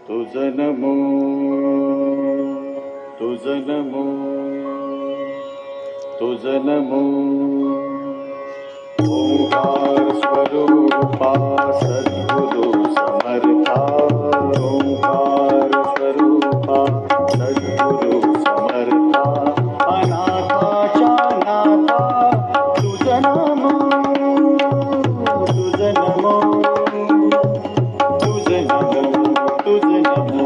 तुझ नमो तुझ नमो तुझ नमो ओंकार स्वरूपा सद्गुरु समर्था ओंकार स्वरूपा सद्गुरु समर्था अनाथाच्या नाथा तुझ नमो तुझ नमो तुझ नमो तुझ नमो